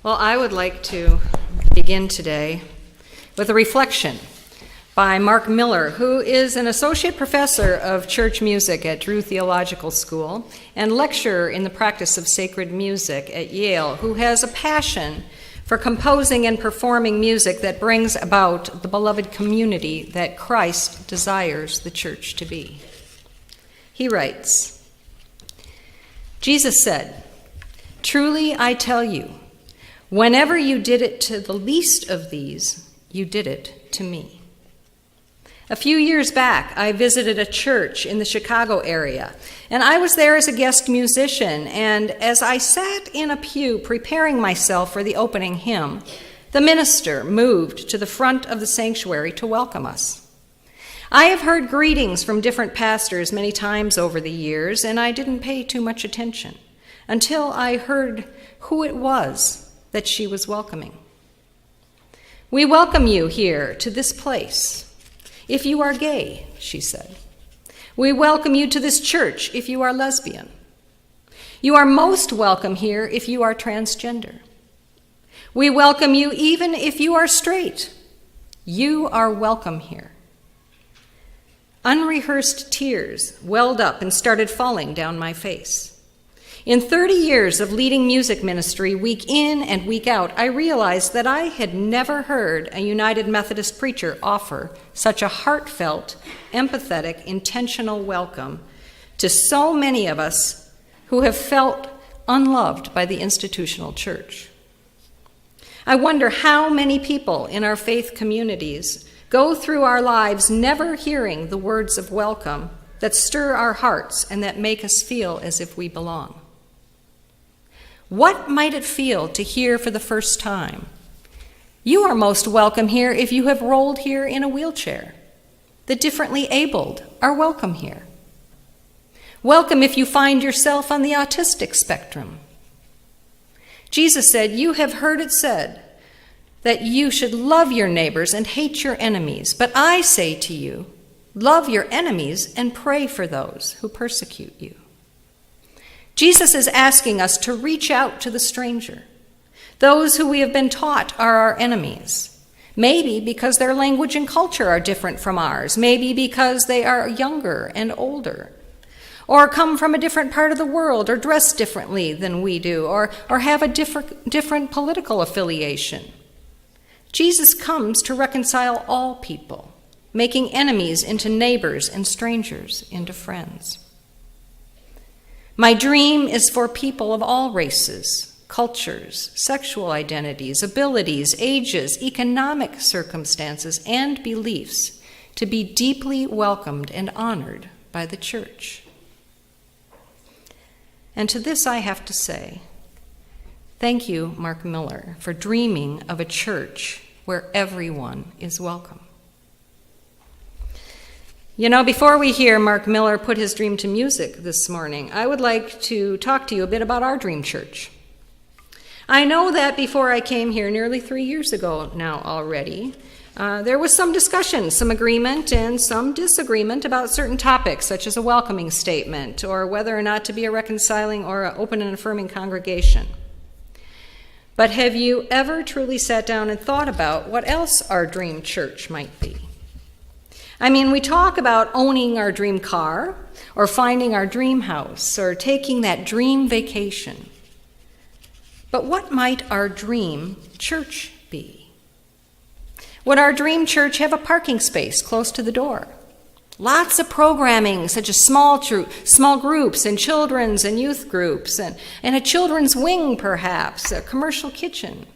Well, I would like to begin today with a reflection by Mark Miller, who is an associate professor of church music at Drew Theological School and lecturer in the practice of sacred music at Yale, who has a passion for composing and performing music that brings about the beloved community that Christ desires the church to be. He writes, Jesus said, "Truly I tell you, whenever you did it to the least of these, you did it to me." A few years back, I visited a church in the Chicago area, and I was there as a guest musician, and as I sat in a pew preparing myself for the opening hymn, the minister moved to the front of the sanctuary to welcome us. I have heard greetings from different pastors many times over the years, and I didn't pay too much attention until I heard who it was that she was welcoming. "We welcome you here to this place if you are gay," she said. "We welcome you to this church if you are lesbian. You are most welcome here if you are transgender. We welcome you even if you are straight. You are welcome here." Unrehearsed tears welled up and started falling down my face. In 30 years of leading music ministry week in and week out, I realized that I had never heard a United Methodist preacher offer such a heartfelt, empathetic, intentional welcome to so many of us who have felt unloved by the institutional church. I wonder how many people in our faith communities go through our lives never hearing the words of welcome that stir our hearts and that make us feel as if we belong. What might it feel to hear for the first time, "You are most welcome here if you have rolled here in a wheelchair. The differently abled are welcome here. Welcome if you find yourself on the autistic spectrum." Jesus said, "You have heard it said that you should love your neighbors and hate your enemies. But I say to you, love your enemies and pray for those who persecute you." Jesus is asking us to reach out to the stranger, those who we have been taught are our enemies, maybe because their language and culture are different from ours, maybe because they are younger and older, or come from a different part of the world, or dress differently than we do, or have a different political affiliation. Jesus comes to reconcile all people, making enemies into neighbors and strangers into friends. My dream is for people of all races, cultures, sexual identities, abilities, ages, economic circumstances, and beliefs to be deeply welcomed and honored by the church. And to this I have to say, thank you, Mark Miller, for dreaming of a church where everyone is welcome. You know, before we hear Mark Miller put his dream to music this morning, I would like to talk to you a bit about our dream church. I know that before I came here nearly 3 years ago now already, there was some discussion, some agreement, and some disagreement about certain topics, such as a welcoming statement, or whether or not to be a reconciling or an open and affirming congregation. But have you ever truly sat down and thought about what else our dream church might be? I mean, we talk about owning our dream car, or finding our dream house, or taking that dream vacation. But what might our dream church be? Would our dream church have a parking space close to the door? Lots of programming, such as small groups and children's and youth groups, and a children's wing perhaps, a commercial kitchen.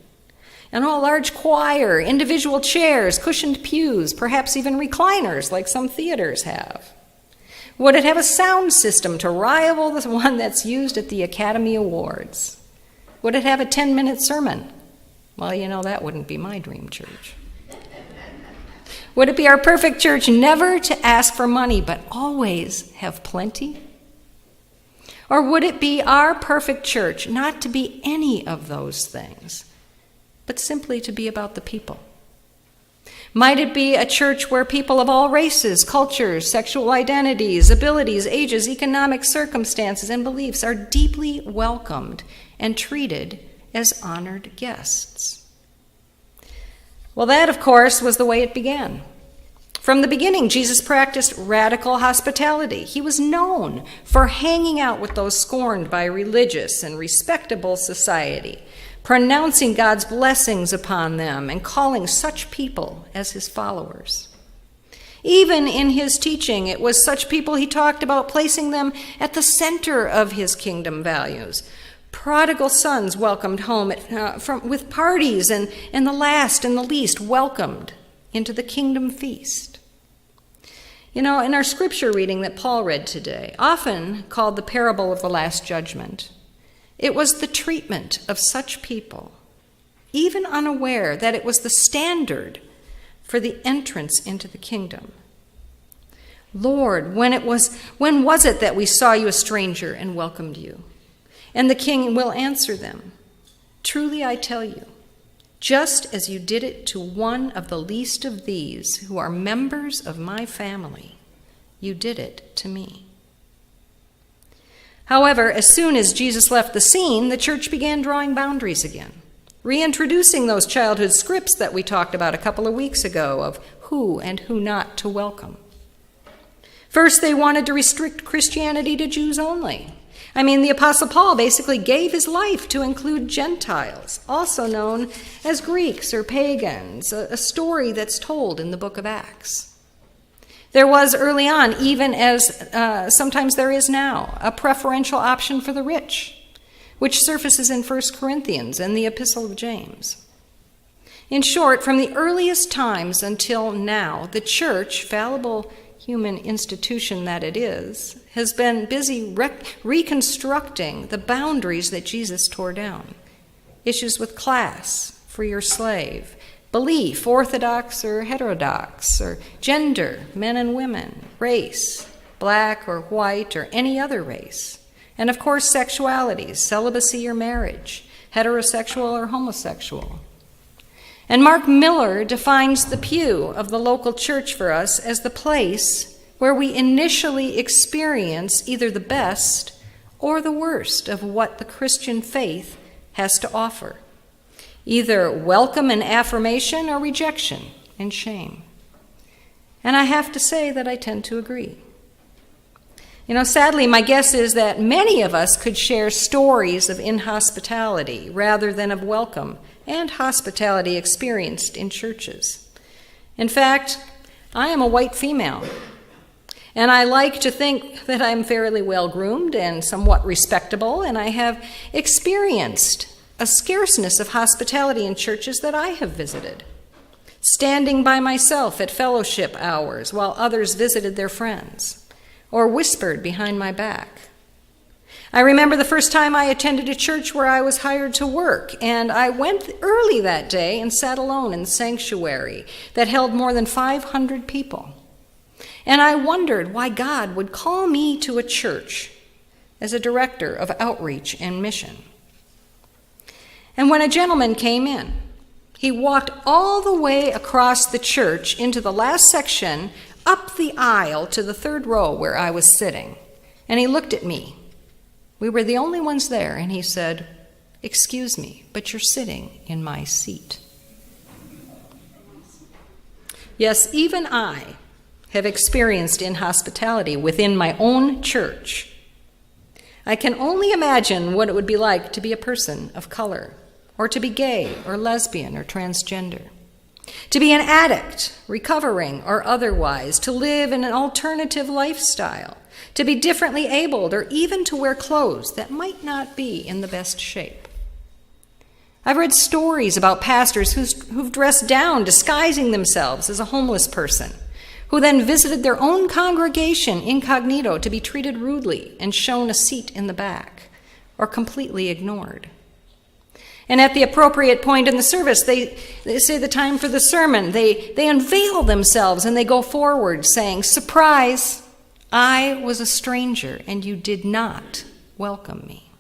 And a large choir, individual chairs, cushioned pews, perhaps even recliners like some theaters have. Would it have a sound system to rival the one that's used at the Academy Awards? Would it have a 10-minute sermon? Well, you know, that wouldn't be my dream church. Would it be our perfect church never to ask for money but always have plenty? Or would it be our perfect church not to be any of those things, but simply to be about the people? Might it be a church where people of all races, cultures, sexual identities, abilities, ages, economic circumstances, and beliefs are deeply welcomed and treated as honored guests. Well, that, of course, was the way it began. From the beginning, Jesus practiced radical hospitality. He was known for hanging out with those scorned by religious and respectable society, pronouncing God's blessings upon them and calling such people as his followers. Even in his teaching, it was such people he talked about, placing them at the center of his kingdom values. Prodigal sons welcomed home with parties, and the last and the least welcomed into the kingdom feast. You know, in our scripture reading that Paul read today, often called the parable of the Last Judgment, it was the treatment of such people, even unaware that it was the standard for the entrance into the kingdom. Lord, when was it that we saw you a stranger and welcomed you? And the king will answer them, truly I tell you, just as you did it to one of the least of these who are members of my family, you did it to me. However, as soon as Jesus left the scene, the church began drawing boundaries again, reintroducing those childhood scripts that we talked about a couple of weeks ago of who and who not to welcome. First, they wanted to restrict Christianity to Jews only. I mean, the Apostle Paul basically gave his life to include Gentiles, also known as Greeks or pagans, a story that's told in the book of Acts. There was early on, even as sometimes there is now, a preferential option for the rich, which surfaces in 1 Corinthians and the Epistle of James. In short, from the earliest times until now, the church, fallible human institution that it is, has been busy reconstructing the boundaries that Jesus tore down. Issues with class, free or slave, belief, orthodox or heterodox, or gender, men and women, race, black or white or any other race, and of course sexuality, celibacy or marriage, heterosexual or homosexual. And Mark Miller defines the pew of the local church for us as the place where we initially experience either the best or the worst of what the Christian faith has to offer, either welcome and affirmation or rejection and shame. And I have to say that I tend to agree. You know, sadly, my guess is that many of us could share stories of inhospitality rather than of welcome and hospitality experienced in churches. In fact, I am a white female, and I like to think that I'm fairly well-groomed and somewhat respectable, and I have experienced a scarceness of hospitality in churches that I have visited, standing by myself at fellowship hours while others visited their friends, or whispered behind my back. I remember the first time I attended a church where I was hired to work, and I went early that day and sat alone in the sanctuary that held more than 500 people. And I wondered why God would call me to a church as a director of outreach and mission. And when a gentleman came in, he walked all the way across the church into the last section, up the aisle to the third row where I was sitting, and he looked at me. We were the only ones there, and he said, "Excuse me, but you're sitting in my seat." Yes, even I have experienced inhospitality within my own church. I can only imagine what it would be like to be a person of color, or to be gay or lesbian or transgender, to be an addict, recovering or otherwise, to live in an alternative lifestyle, to be differently abled, or even to wear clothes that might not be in the best shape. I've read stories about pastors who've dressed down, disguising themselves as a homeless person, who then visited their own congregation incognito to be treated rudely and shown a seat in the back, or completely ignored. And at the appropriate point in the service, they say the time for the sermon, they unveil themselves and they go forward saying, "Surprise, I was a stranger and you did not welcome me."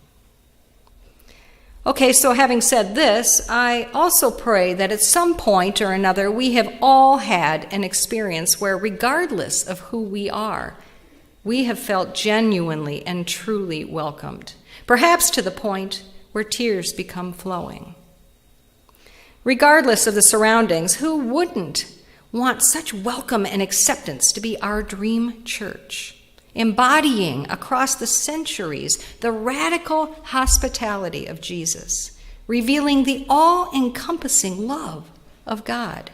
Okay, so having said this, I also pray that at some point or another we have all had an experience where, regardless of who we are, we have felt genuinely and truly welcomed, perhaps to the point where tears become flowing. Regardless of the surroundings, who wouldn't want such welcome and acceptance to be our dream church, embodying across the centuries the radical hospitality of Jesus, revealing the all-encompassing love of God?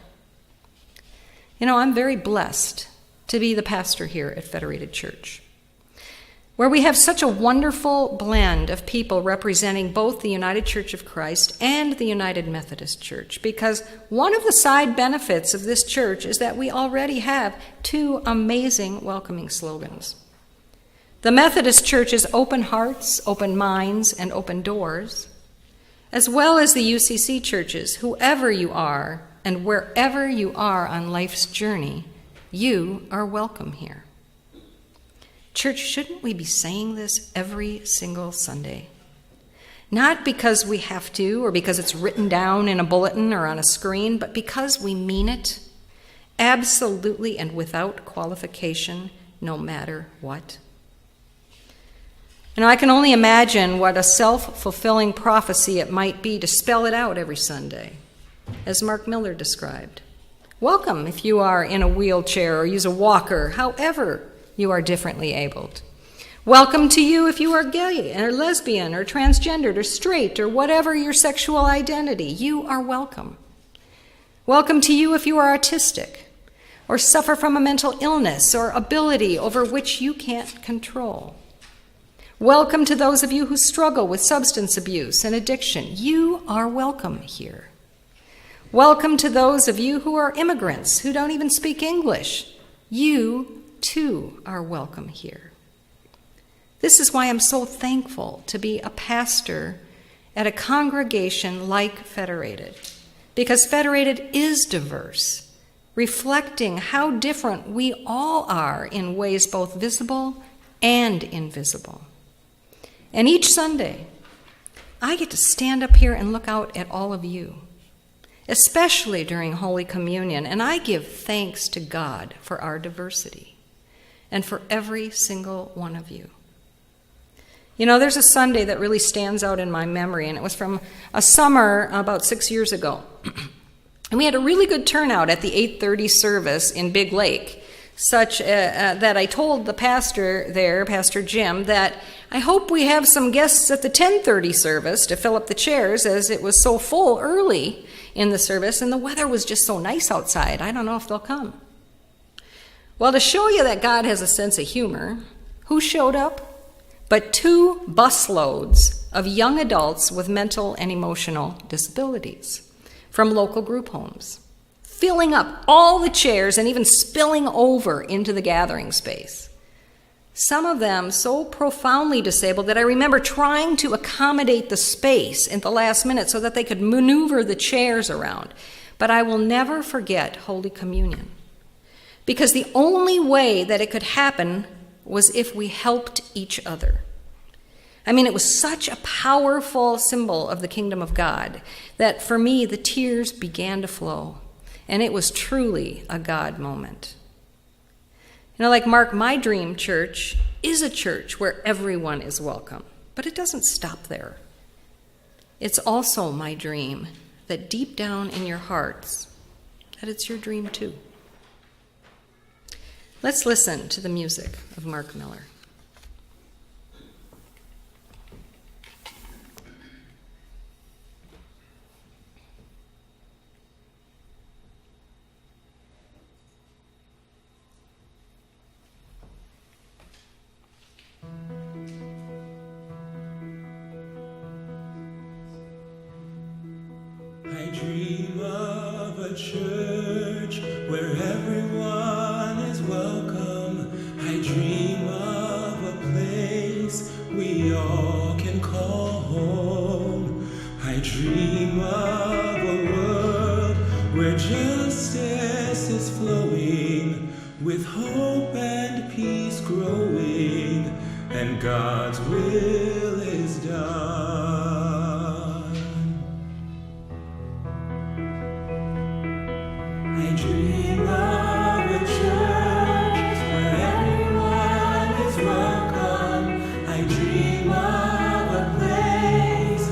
You know, I'm very blessed to be the pastor here at Federated Church, where we have such a wonderful blend of people representing both the United Church of Christ and the United Methodist Church, because one of the side benefits of this church is that we already have two amazing welcoming slogans. The Methodist Church is open hearts, open minds, and open doors, as well as the UCC churches. Whoever you are and wherever you are on life's journey, you are welcome here. Church, shouldn't we be saying this every single Sunday? Not because we have to or because it's written down in a bulletin or on a screen, but because we mean it, absolutely and without qualification, no matter what. I can only imagine what a self-fulfilling prophecy it might be to spell it out every Sunday, as Mark Miller described. Welcome if you are in a wheelchair or use a walker, however you are differently abled. Welcome to you if you are gay or lesbian or transgendered or straight or whatever your sexual identity. You are welcome. Welcome to you if you are autistic or suffer from a mental illness or ability over which you can't control. Welcome to those of you who struggle with substance abuse and addiction. You are welcome here. Welcome to those of you who are immigrants who don't even speak English. You too are welcome here. This is why I'm so thankful to be a pastor at a congregation like Federated, because Federated is diverse, reflecting how different we all are in ways both visible and invisible. And each Sunday, I get to stand up here and look out at all of you, especially during Holy Communion, and I give thanks to God for our diversity and for every single one of you. You know, there's a Sunday that really stands out in my memory, and it was from a summer about 6 years ago. And we had a really good turnout at the 8:30 service in Big Lake, such that I told the pastor there, Pastor Jim, that I hope we have some guests at the 10:30 service to fill up the chairs, as it was so full early in the service, and the weather was just so nice outside. I don't know if they'll come. Well, to show you that God has a sense of humor, who showed up? But 2 busloads of young adults with mental and emotional disabilities from local group homes, filling up all the chairs and even spilling over into the gathering space. Some of them so profoundly disabled that I remember trying to accommodate the space at the last minute so that they could maneuver the chairs around. But I will never forget Holy Communion, because the only way that it could happen was if we helped each other. I mean, it was such a powerful symbol of the kingdom of God that for me, the tears began to flow, and it was truly a God moment. You know, like Mark, my dream church is a church where everyone is welcome, but it doesn't stop there. It's also my dream that deep down in your hearts, that it's your dream too. Let's listen to the music of Mark Miller. I dream of a church where everyone is welcome. I dream of a place we all can call home. I dream of a world where justice is flowing, with hope and peace growing, and God's will is done. I dream of a church where everyone is welcome. I dream of a place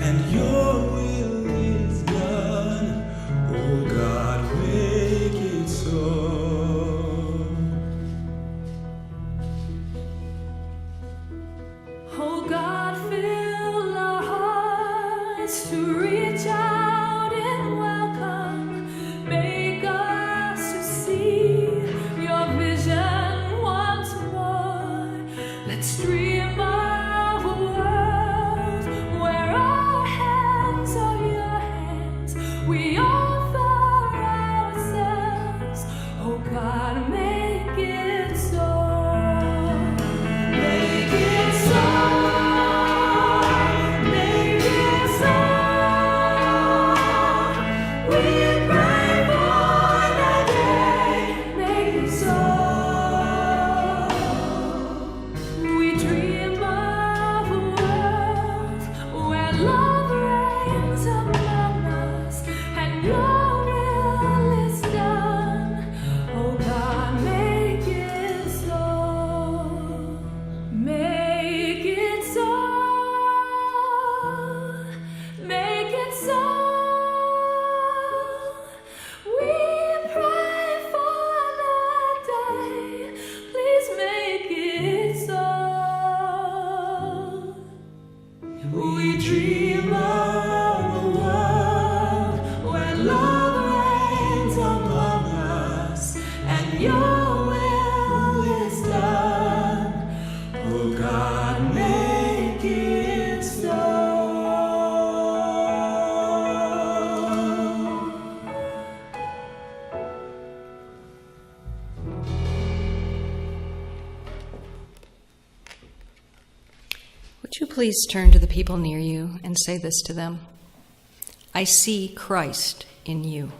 and your will is done. Oh God, make it so. Oh God, fill our hearts to reach out and welcome. Make us to see your vision once more. Let's dream of a world where our hands are your hands. We offer ourselves. Oh God, make it so. Make it so. Make it so. We pray for that day. Make it so. We dream of a world where love reigns among us and your will is done. Oh God, make it so. Make it so. Make it so. We pray for that day. Please make it so. We dream of a world where love reigns among us and your will is done. Oh God, make it so. Would you please turn to the people near you and say this to them? I see Christ in you.